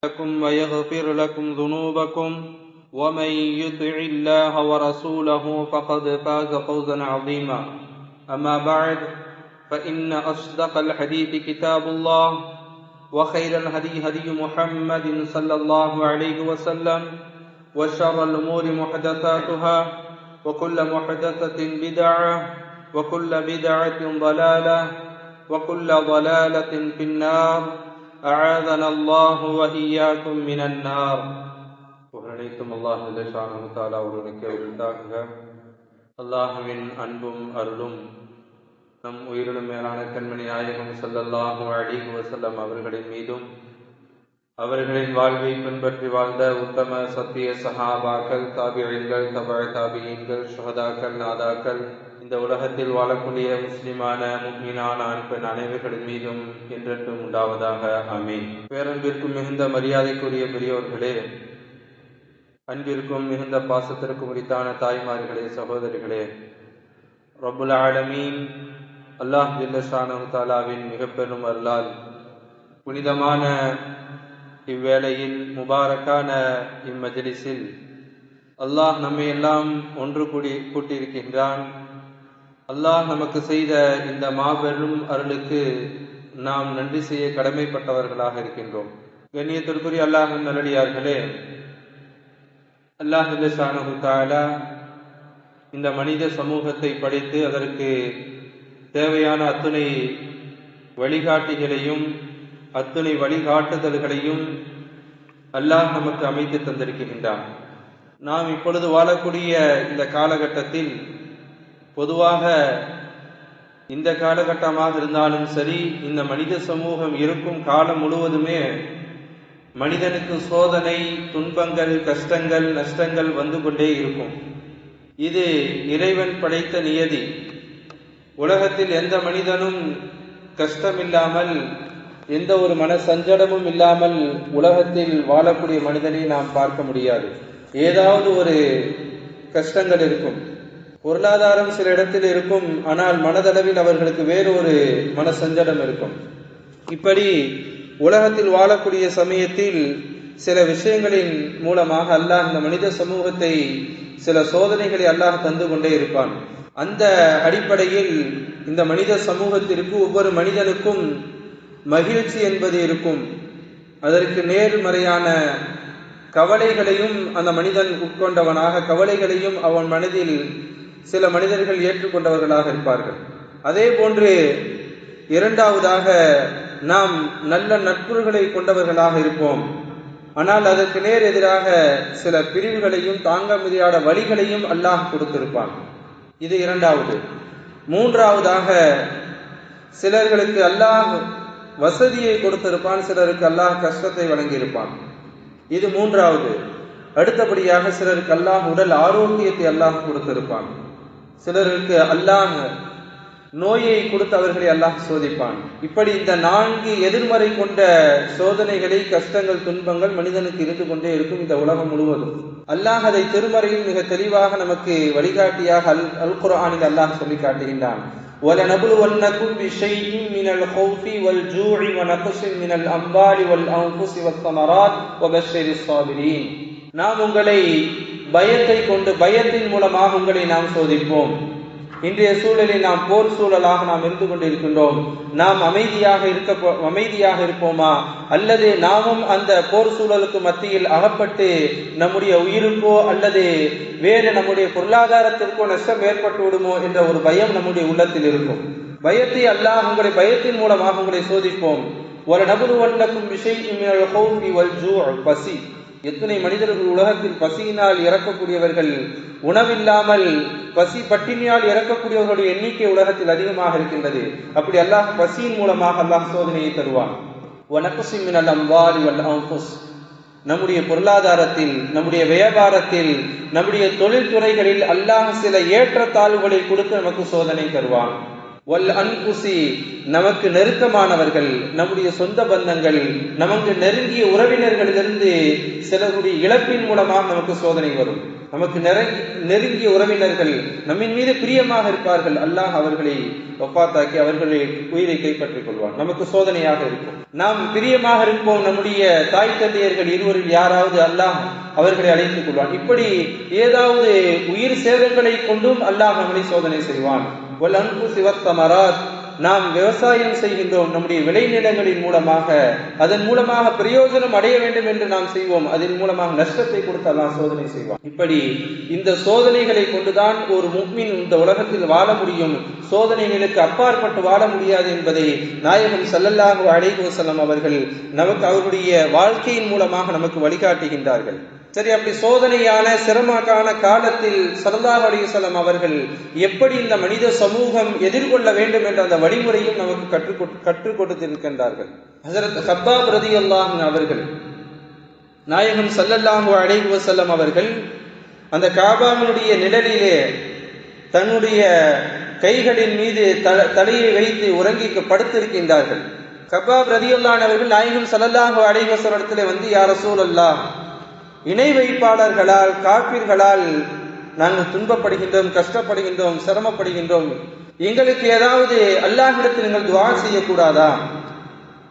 لكم ويغفر لكم ذنوبكم ومن يطع الله ورسوله فقد فاز فوزا عظيما. أما بعد فإن أصدق الحديث كتاب الله وخير الهدي هدي محمد صلى الله عليه وسلم وشر الأمور محدثاتها وكل محدثة بدعة وكل بدعة ضلالة وكل ضلالة في النار. أعاذنا الله وإياكم من النار. புகழனைத்தும் அல்லாஹ் ஜல்லஷானஹு தஆலா ஒருவனுக்கே உரித்தாகுக. அல்லாஹ்வின் அன்பும் அருளும் நம் உயிரினும் மேலான கண்மணி நாயகம் ஸல்லல்லாஹு அலைஹி வஸல்லம் அவர்களின் மீதும் அவர்களின் வாழ்வை பின்பற்றி வாழ்ந்த உத்தம சத்திய சஹாபாக்கள், தாபிஈன்கள், தபஅ தாபிஈன்கள், ஷுஹதாக்கள், நாதாக்கள், இந்த உலகத்தில் வாழக்கூடிய முஸ்லிமான முஃமினான ஆண் பெண் அனைவர்களின் மீதும் என்றென்றும் உண்டாவதாக. ஆமீன். பேரன்பிற்கும் மிகுந்த மரியாதைக்குரிய பெரியோர்களே, அன்பிற்கும் மிகுந்த பாசத்திற்கும் உரித்தான தாய்மார்களே, சகோதரிகளே, ரப்புல் ஆலமீன் அல்லாஹ் ஜல்லஷானஹு தஆலாவின் மிக பெரும் அருளால் புனிதமான இவ்வேளையில் முபாரக்கான இம்மஜ்லிஸில் அல்லாஹ் நம்மை எல்லாம் ஒன்று கூட்டியிருக்கின்றான். அல்லாஹ் நமக்கு செய்த இந்த மாபெரும் அருளுக்கு நாம் நன்றி செய்ய கடமைப்பட்டவர்களாக இருக்கின்றோம். கண்ணியத்திற்குரிய அல்லாஹ்வின் நல்லடியார்களே, அல்லாஹ் ஜல்லஷானஹு தஆலா இந்த மனித சமூகத்தை படைத்து அதற்கு தேவையான அத்துணை வழிகாட்டிகளையும் அத்துணை வழிகாட்டுதல்களையும் அல்லாஹ் நமக்கு அமைத்து தந்திருக்கின்றான். நாம் இப்பொழுது வாழக்கூடிய இந்த காலகட்டத்தில் பொதுவாக இந்த காலகட்டமாக இருந்தாலும் சரி, இந்த மனித சமூகம் இருக்கும் காலம் முழுவதுமே மனிதனுக்கு சோதனை, துன்பங்கள், கஷ்டங்கள், நஷ்டங்கள் வந்து கொண்டே இருக்கும். இது இறைவன் படைத்த நியதி. உலகத்தில் எந்த மனிதனும் கஷ்டமில்லாமல், எந்த ஒரு மன சஞ்சலமும் இல்லாமல் உலகத்தில் வாழக்கூடிய மனிதனை நாம் பார்க்க முடியாது. ஏதாவது ஒரு கஷ்டங்கள் இருக்கும். பொருளாதாரம் சில இடத்தில் இருக்கும், ஆனால் மனதளவில் அவர்களுக்கு வேறு ஒரு மன சஞ்சலம் இருக்கும். இப்படி உலகத்தில் வாழக்கூடிய சமயத்தில் சில விஷயங்களின் மூலமாக அல்லாஹ் இந்த மனித சமூகத்தை சில சோதனைகளை அல்லாஹ் தந்து கொண்டே இருப்பான். அந்த அடிப்படையில் இந்த மனித சமூகத்திற்கு ஒவ்வொரு மனிதனுக்கும் மகிழ்ச்சி என்பது இருக்கும். அதற்கு நேர்மறையான கவலைகளையும் அந்த மனிதன் உட்கொண்டவனாக, கவலைகளையும் அவன் மனதில் சில மனிதர்கள் ஏற்றுக்கொண்டவர்களாக இருப்பார்கள். அதே போன்று இரண்டாவதாக நாம் நல்ல நட்புகளை கொண்டவர்களாக இருப்போம். ஆனால் அதற்கு நேர் எதிராக சில பிரிவுகளையும் தாங்க முடியாத வழிகளையும் அல்லாஹ் கொடுத்திருப்பான். இது இரண்டாவது. மூன்றாவதாக சிலர்களுக்கு அல்லாஹ் வசதியை கொடுத்திருப்பான், சிலருக்கு அல்லாஹ் கஷ்டத்தை வழங்கியிருப்பான். இது மூன்றாவது. அடுத்தபடியாக சிலருக்கு அல்லாஹ் உடல் ஆரோக்கியத்தை அல்லாஹ் கொடுத்திருப்பான். சிலருக்கு அல்லாஹ் நோயை கொடுத்து அவர்களை அல்லாஹ் சோதிப்பான். இப்படி இந்த 4 எதிர்மறை கொண்ட சோதனைகளை, கஷ்டங்கள், துன்பங்கள் மனிதனுக்கு இருந்து கொண்டே இருக்கும் இந்த உலகம் முழுவதும். அல்லாஹ் அதை திருமறையில் மிக தெளிவாக நமக்கு வழிகாட்டியாக அல் குர்ஆனில் அல்லாஹ் சொல்லி காட்டுகின்றான். وَلَنَبْلُوَنَّكُمْ بِشَيْءٍ مِنَ الْخَوْفِ وَالْجُوعِ وَنَقْصٍ مِنَ الْأَمْوَالِ وَالْأَنْفُسِ وَالثَّمَرَاتِ وَبَشِّرِ الصَّابِرِينَ. நாம் உங்களை பயத்தை கொண்டு, பயத்தின் மூலமாக உங்களை நாம் சோதிப்போம். இன்றைய சூழலில் நாம் போர் சூழலாக நாம் இருந்து கொண்டிருக்கின்றோம். நாம் அமைதியாக இருப்போமா, அல்லது நாமும் அந்த போர் சூழலுக்கு மத்தியில் அகப்பட்டு நம்முடைய உயிருக்கோ அல்லது வேறு நம்முடைய பொருளாதாரத்திற்கோ நஷ்டம் ஏற்பட்டு விடுமோ என்ற ஒரு பயம் நம்முடைய உள்ளத்தில் இருக்கும். பயத்தை அல்லாஹ் உங்களை பயத்தின் மூலமாக உங்களை சோதிப்போம். وَلَنَبْلُوَنَّكُمْ بِشَيْءٍ مِنَ الْخَوْفِ وَالْجُوعِ. பசி. எத்தனை மனிதர்கள் உலகத்தில் பசியினால் இறக்கக்கூடியவர்கள், உணவில்லாமல் பசி பட்டினியால் இறக்கக்கூடியவர்களுடைய எண்ணிக்கை உலகத்தில் அதிகமாக இருக்கின்றது. அப்படி அல்லாஹ் பசியின் மூலமாக அல்லாஹ் சோதனையை தருவான். وَنَقْصٍ مِنَ الْأَمْوَالِ وَالْأَنْفُسِ. நம்முடைய பொருளாதாரத்தில், நம்முடைய வியாபாரத்தில், நம்முடைய தொழில்துறைகளில் அல்லாஹ் சில ஏற்றத்தாழ்வுகளை கொடுத்து நமக்கு சோதனை தருவான். வல் அன்புசி, நமக்கு நெருக்கமானவர்கள், நம்முடைய சொந்த பந்தங்கள், நமக்கு நெருங்கிய உறவினர்களிலிருந்து சிலருடைய இழப்பின் மூலமாக நமக்கு சோதனை வரும். நமக்கு நெருங்கிய உறவினர்கள் நம்மின் மீது பிரியமாக இருப்பார்கள். அல்லாஹ் அவர்களை வஃபாத்தாக்கி அவர்களை உயிரை கைப்பற்றிக் கொள்வான். நமக்கு சோதனையாக இருக்கும். நாம் பிரியமாக இருப்போம், நம்முடைய தாய் தந்தையர்கள் இருவரில் யாராவது அல்லாஹ் அவர்களை அழைத்துக் கொள்வான். இப்படி ஏதாவது உயிர் சேதங்களை கொண்டும் அல்லாஹ் நம்மளை சோதனை செய்வான். நாம் விவசாயம் செய்கின்றோம், நம்முடைய விளைநிலங்களின் மூலமாக அதன் மூலமாக பிரயோஜனம் அடைய வேண்டும் என்று நாம் செய்வோம், அதன் மூலமாக நஷ்டத்தை கொடுத்து அல்லாஹ் சோதனை செய்வான். இப்படி இந்த சோதனைகளை கொண்டுதான் ஒரு முஃமின் இந்த உலகத்தில் வாழ முடியும். சோதனைகளுக்கு அப்பாற்பட்டு வாழ முடியாது என்பதை நாயகம் ஸல்லல்லாஹு அலைஹி வஸல்லம் அவர்கள் நமக்கு அவருடைய வாழ்க்கையின் மூலமாக நமக்கு வழிகாட்டுகின்றார்கள். சரி, அப்படி சோதனையான சிரமமான காலத்தில் ஸல்லல்லாஹு அலைஹி வஸல்லம் அவர்கள் எப்படி இந்த மனித சமூகம் எதிர்கொள்ள வேண்டும் என்ற அந்த வழிமுறையும் நமக்கு கற்றுக் கொடுத்திருக்கின்றார்கள். ஹஜ்ரத் கப்பாப் ரலியல்லாஹு அன்ஹு அவர்கள் நாயகம் ஸல்லல்லாஹு அலைஹி வஸல்லம் அவர்கள் அந்த காபாவினுடைய நிழலிலே தன்னுடைய கைகளின் மீது தலையை வைத்து உறங்கி படுத்திருக்கின்றார்கள். கப்பாப் ரலியல்லாஹு அன்ஹு அவர்கள் நாயகம் ஸல்லல்லாஹு அலைஹி வஸல்லம் இடத்திலே வந்து, யா ரசூலல்லாஹ், இணை வைப்பாளர்களால் காபிர்களால் நாங்கள் துன்பப்படுகின்றோம், கஷ்டப்படுகின்றோம், சிரமப்படுகின்றோம். எங்களுக்கு ஏதாவது அல்லாஹ்விடத்தில் நீங்கள் துஆ செய்யக்கூடாதா?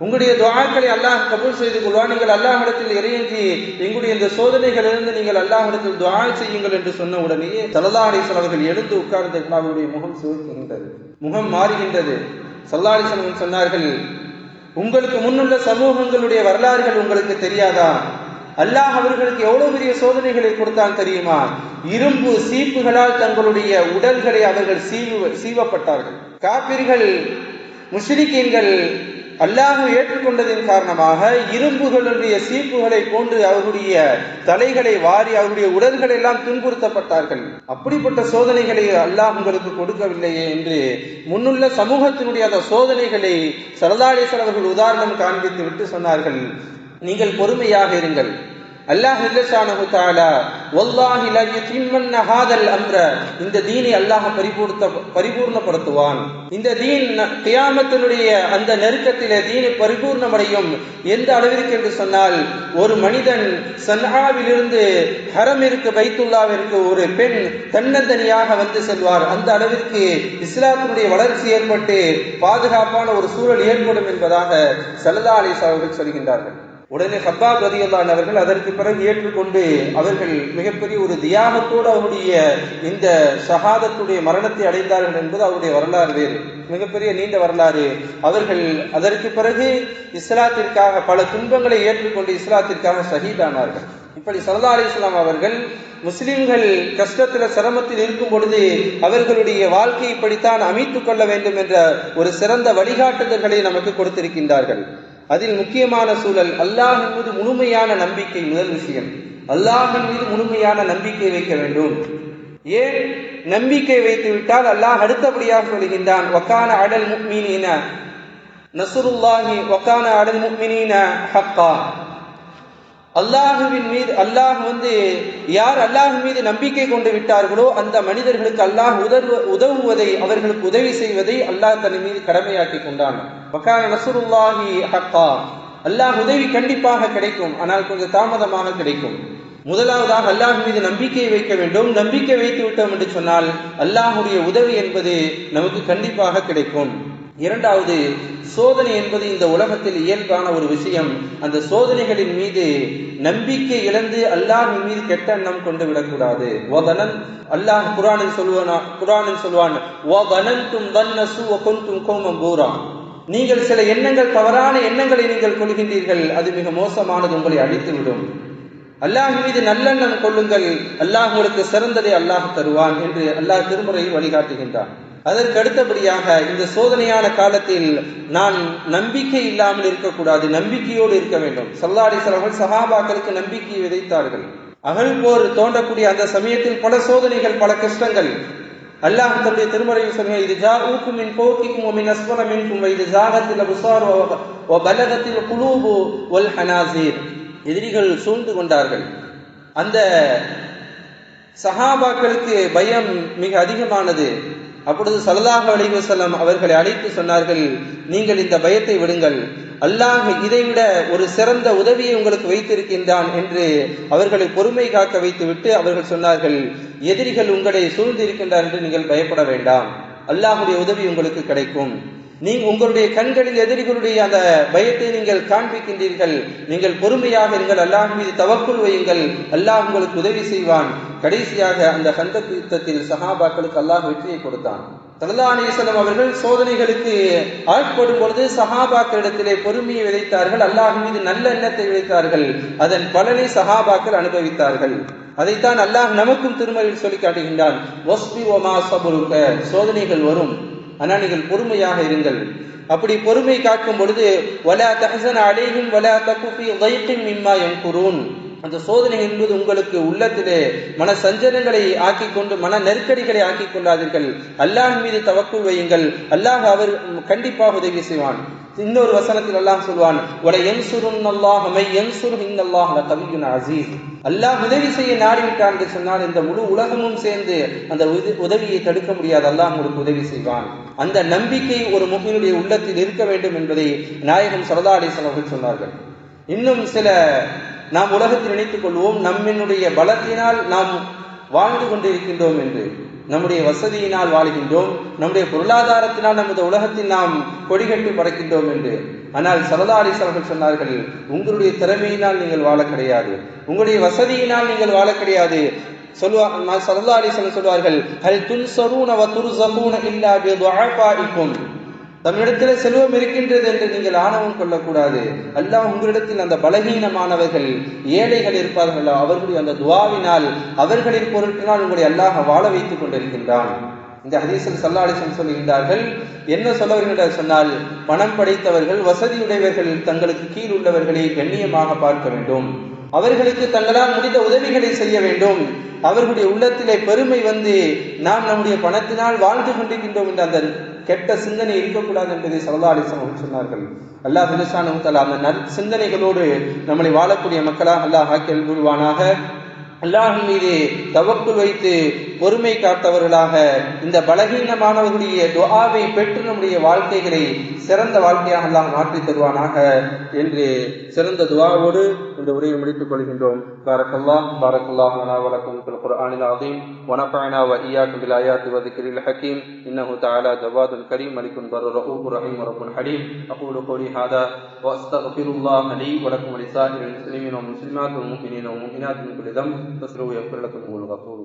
உங்களுடைய துஆக்களை அல்லாஹ் கபூல் செய்து கொள்வான். நீங்கள் அல்லாஹ்விடத்தில் இறைஞ்சி எங்களுடைய இந்த சோதனைகளிலிருந்து நீங்கள் அல்லாஹ்விடத்தில் துஆ செய்யுங்கள் என்று சொன்ன உடனேயே ஸல்லல்லாஹு அலைஹி வஸல்லம் அவர்கள் எழுந்து உட்கார்ந்து அவருடைய முகம் சிவக்கின்றது, முகம் மாறுகின்றது. ஸல்லல்லாஹு அலைஹி வஸல்லம் சொன்னார்கள், உங்களுக்கு முன்னுள்ள சமூகங்களுடைய வரலாறுகள் உங்களுக்கு தெரியாதா? அல்லாஹ் அவர்களுக்கு எவ்வளவு பெரிய சோதனைகளை கொடுத்தான் தெரியுமா? இரும்பு சீப்புகளால் தங்களுடைய உடல்களை அவர்கள் சீவப்பட்டார்கள். காபிர்கள், முஷ்ரிக்கீன்கள் அல்லாஹ் ஏற்றுக்கொண்டதின் காரணமாக இரும்புகளுடைய சீப்புகளை போன்று அவர்களுடைய தலைகளை வாரி அவருடைய உடல்களை எல்லாம் துன்புறுத்தப்பட்டார்கள். அப்படிப்பட்ட சோதனைகளை அல்லாஹ் உங்களுக்கு கொடுக்கவில்லையே என்று முன்னுள்ள சமூகத்தினுடைய அந்த சோதனைகளை ஸல்லல்லாஹு அலைஹி வஸல்லம் அவர்கள் உதாரணம் காண்பித்து விட்டு சொன்னார்கள், நீங்கள் பொறுமையாக இருங்கள். அல்லாஹ் ஜல்லஷானஹு தஆலா வல்லாஹி லா யுதிம்மன்ன ஹாதல் அம்ர, இந்த தீனை அல்லாஹ் பரிபூர்ணப்படுத்துவான். இந்த தீன் கியாமத்தினுடைய அந்த நெருக்கத்திலே தீனை பரிபூர்ணமடையும். எந்த அளவிற்கு என்று சொன்னால், ஒரு மனிதன் சன்ஆவிலிருந்து ஹரமிற்கு பைத்துல்லாவிற்கு ஒரு பெண் தன்னந்தனியாக வந்து செல்வார். அந்த அளவிற்கு இஸ்லாத்தினுடைய வளர்ச்சி ஏற்பட்டு பாதுகாப்பான ஒரு சூழல் ஏற்படும் என்பதாக ஸல்லல்லாஹு அலைஹி வஸல்லம் அவர்கள் சொல்கின்றார்கள். உடனே கப்பாப் ரலியல்லாஹு அன்ஹு அவர்கள் அதற்கு பிறகு ஏற்றுக்கொண்டு அவர்கள் மிகப்பெரிய ஒரு தியாகத்தோடு அவருடைய இந்த ஷஹாதத்துடைய மரணத்தை அடைந்தார்கள் என்பது அவருடைய வரலாறு வேறு, மிகப்பெரிய நீண்ட வரலாறு. அவர்கள் அதற்கு பிறகு இஸ்லாத்திற்காக பல துன்பங்களை ஏற்றுக்கொண்டு இஸ்லாத்திற்காக ஷஹீதானார்கள். இப்படி ஸல்லல்லாஹு அலைஹி வஸல்லம் அவர்கள் முஸ்லிம்கள் கஷ்டத்தில் சிரமத்தில் இருக்கும் பொழுது அவர்களுடைய வாழ்க்கை இப்படித்தான் அமைத்துக் கொள்ள வேண்டும் என்ற ஒரு சிறந்த வழிகாட்டுதல்களை நமக்கு கொடுத்திருக்கின்றார்கள். அதில் முக்கியமான சூழல் அல்லாஹ்வின் மீது முழுமையான நம்பிக்கை. முதல் விஷயம், அல்லாஹ்வின் மீது முழுமையான நம்பிக்கை வைக்க வேண்டும். ஏன் நம்பிக்கை வைத்து விட்டால் அல்லாஹ் அடுத்தபடியாக சொல்கின்றான், வகான அலல் முஃமினீன நஸ்ருல்லாஹி வகான அலல் முஃமினீன ஹக்கா. அல்லாஹுவின் மீது அல்லாஹ் யார் அல்லாஹ் மீது நம்பிக்கை கொண்டு விட்டார்களோ அந்த மனிதர்களுக்கு அல்லாஹ் உதவுவதை, அவர்களுக்கு உதவி செய்வதை அல்லாஹ் தன் மீது கடமையாக்கி கொண்டான். வகான நஸ்ருல்லாஹி ஹக்கா, அல்லாஹ் உதவி கண்டிப்பாக கிடைக்கும், ஆனால் கொஞ்சம் தாமதமாக கிடைக்கும். முதலாவதாக அல்லாஹ் மீது நம்பிக்கை வைக்க வேண்டும். நம்பிக்கை வைத்து விட்டோம் என்று சொன்னால் அல்லாஹுடைய உதவி என்பது நமக்கு கண்டிப்பாக கிடைக்கும். இரண்டாவது, சோதனை என்பது இந்த உலகத்தில் இயல்பான ஒரு விஷயம். அந்த சோதனைகளின் மீது நம்பிக்கை இழந்து அல்லாஹ்வின் மீது கெட்ட எண்ணம் கொண்டு விடக்கூடாது. அல்லாஹ் குர்ஆனில் சொல்வான், நீங்கள் சில எண்ணங்கள், தவறான எண்ணங்களை நீங்கள் கொள்கின்றீர்கள், அது மிக மோசமானது, உங்களை அழித்துவிடும். அல்லாஹ் மீது நல்லெண்ணம் கொள்ளுங்கள், அல்லாஹ் உங்களுக்கு சிறந்ததை அல்லாஹ் தருவான் என்று அல்லாஹ் திருமுறையில் வழிகாட்டுகின்றான். அதற்கு அடுத்தபடியாக இந்த சோதனையான காலத்தில் நான் நம்பிக்கை இல்லாமல் இருக்கக்கூடாது, நம்பிக்கையோடு இருக்க வேண்டும். ஸல்லல்லாஹு அலைஹி வஸல்லம் சஹாபாக்களுக்கு நம்பிக்கை விதைத்தார்கள். அகல் போர் தோன்றக்கூடிய அந்த சமயத்தில் பல சோதனைகள், பல கஷ்டங்கள். அல்லாஹ் தன்னுடைய திருமறையில் சொன்னார், இது ஜாஊக்கும் மின் ஃபௌகிக்கும் வ மின் அஸ்ஃபல மின்கும் வ இது ஜாகத்தில் அப்சார் வ பலகத்தில் குலூபு வல் ஹனாஸீர். எதிரிகள் சூழ்ந்து கொண்டார்கள். அந்த சஹாபாக்களுக்கு பயம் மிக அதிகமானது. அப்பொழுது ஸல்லல்லாஹு அலைஹி வஸல்லம் அவர்களை அழைத்து சொன்னார்கள், நீங்கள் இந்த பயத்தை விடுங்கள், அல்லாஹ் இதைவிட ஒரு சிறந்த உதவியை உங்களுக்கு வைத்திருக்கின்றான் என்று அவர்களை பொறுமை காக்க வைத்துவிட்டு அவர்கள் சொன்னார்கள், எதிரிகள் உங்களை சூழ்ந்திருக்கின்றார் என்று நீங்கள் பயப்பட வேண்டாம், அல்லாஹுடைய உதவி உங்களுக்கு கிடைக்கும். உங்களுடைய கண்களில் எதிரிகளுடைய அந்த பயத்தை நீங்கள் காண்பிக்கின்றீர்கள், நீங்கள் பொறுமையாக இருங்கள், அல்லாஹ் மீது தவக்குல் வையுங்கள், அல்லாஹ் உங்களுக்கு உதவி செய்வான். கடைசியாக அந்த கந்தக் யுத்தத்தில் சஹாபாக்களுக்கு அல்லாஹ் வெற்றியை கொடுத்தான். ஸல்லல்லாஹு அலைஹி வஸல்லம் அவர்கள் சோதனைகளுக்கு ஆட்படும் பொழுது சஹாபாக்களிடத்திலே பொறுமையை விதைத்தார்கள், அல்லாஹ் மீது நல்ல எண்ணத்தை விதைத்தார்கள், அதன் பலனை சஹாபாக்கள் அனுபவித்தார்கள். அதைத்தான் அல்லாஹ் நமக்கும் திருமறையில் சொல்லி காட்டுகின்றான், வஸ்பிர் வமா ஸபருக, சோதனைகள் வரும், ஆனால் நீங்கள் பொறுமையாக இருங்கள். அப்படி பொறுமை காக்கும் பொழுது வலா தஹ்ஸன் அலைஹிம் வலா தகு ஃபீ தைகின் மிம்மா யன்குரூன், அந்த சோதனை என்பது உங்களுக்கு உள்ளத்திலே மன சஞ்சலங்களை ஆக்கிக் கொண்டு மன நெருக்கடிகளை ஆக்கிக் கொள்ளாதீர்கள், அல்லாஹ் மீது தவக்குல் வையுங்கள், அல்லாஹ் அவர் கண்டிப்பாக உதவி செய்வான். இன்னொரு வசனத்தில் அல்லாஹ் சொல்வான், வல யன்சுருன்னல்லாஹு மை யன்சுரு இன்னல்லாஹு லகவிய்யுன் அஸீஸ், அல்லாஹ் உதவி செய்ய நாடிவிட்டான் என்று சொன்னால் இந்த முழு உலகமும் சேர்ந்து அந்த உதவியை தடுக்க முடியாது, அல்லாஹ் உங்களுக்கு உதவி செய்வான். அந்த நம்பிக்கை ஒரு முஃமினுடைய உள்ளத்தில் இருக்க வேண்டும் என்பதை நாயகம் ஸல்லல்லாஹு அலைஹி வஸல்லம் அவர்கள் சொன்னார்கள். இன்னும் சில நாம் உலகத்தில் நினைத்துக் கொள்வோம், நம்மினுடைய பலத்தினால் நாம் வாழ்ந்து கொண்டிருக்கின்றோம் என்று, நம்முடைய வசதியினால் வாழ்கின்றோம், நம்முடைய பொருளாதாரத்தினால் நமது உலகத்தில் நாம் கொடிகட்டி பறக்கின்றோம் என்று. ஆனால் ஸல்லல்லாஹு அலைஹி வஸல்லம் அவர்கள் சொன்னார்கள், உங்களுடைய திறமையினால் நீங்கள் வாழ கிடையாது, உங்களுடைய வசதியினால் நீங்கள் வாழ கிடையாது. ஸல்லல்லாஹு அலைஹி வஸல்லம் சொல்வார்கள், ஹல் துன்ஸரூன வ துர்ஸகூன இல்லா பிதுஆஃபாஇக்கும், தம்மிடத்தில் செல்வம் இருக்கின்றது என்று நீங்கள் ஆணவம் கொள்ளக்கூடாது, அல்லாஹ் உங்களிடத்தில் அந்த பலகீனமானவர்கள் ஏழைகள் இருப்பார்கள், அவர்களுடைய அந்த துஆவினால் அவர்களின் பொருட்டினால் உங்களை அல்லாஹ் வாழ வைத்துக் கொண்டிருக்கின்றான். இந்த ஹதீஸில் ஸல்லல்லாஹு அலைஹி வஸல்லம் சொல்லுகின்றார்கள், என்ன சொல்ல வருகின்றார் சொன்னால், பணம் படைத்தவர்கள் வசதியுடையவர்கள் தங்களுக்கு கீழ் உள்ளவர்களை கண்ணியமாக பார்க்க வேண்டும், அவர்களுக்கு தங்களால் முடிந்த உதவிகளை செய்ய வேண்டும், அவர்களுடைய உள்ளத்திலே பெருமை வந்து நாம் நம்முடைய பணத்தினால் வாழ்ந்து கொண்டிருக்கின்றோம் என்ற அந்த கெட்ட சிந்தனை இருக்கக்கூடாது என்பதை ஸல்லல்லாஹு அலைஹி வஸல்லம் சொன்னார்கள். அல்லாஹ் சுப்ஹானஹு வ தஆலா அந்த சிந்தனைகளோடு நம்மளை வாழக்கூடிய மக்களாக அல்லாஹ் ஆக்கி அருள்வானாக. அல்லாஹ் மீது தவக்குல் வைத்து பொறுமை காத்தவர்களாக இந்த பலகீனமானவர்களுடைய துஆவை பெற்று நம்முடைய வாழ்க்கைகளை சிறந்த வாழ்க்கையாக அல்லாஹ் மாற்றி தருவானாக என்று சிறந்த துஆவோடு இந்த உரையை முடித்துக் கொள்கின்றோம். பாரக்கல்லாஹு லனா வ லக்கும் ஃபில் குர்ஆனில் அஸீம் வ நஃபஅனா வ இய்யாக்கும் பில் ஆயாத்தி வ ذிக்ரில் ஹகீம் இன்னஹு தஆலா ஜவாதுல் கரீம் மலிகுன் பர்ருர் ரഊஃபுர் ரஹீம் ரப்புல் ஹலீம். அகூலு கௌலி ஹாதா வ அஸ்தக்ஃபிருல்லாஹ லீ வ லக்கும் வ லிஸாயிரில் முஸ்லிமீன வ முஸ்லிமாத் வல் முஃமினீன வ முஃமினாத் மின் குல்லி தம் ஃபஸ்ரூ யக்ஃபிர் லக்கும் வல் கஃபூர்.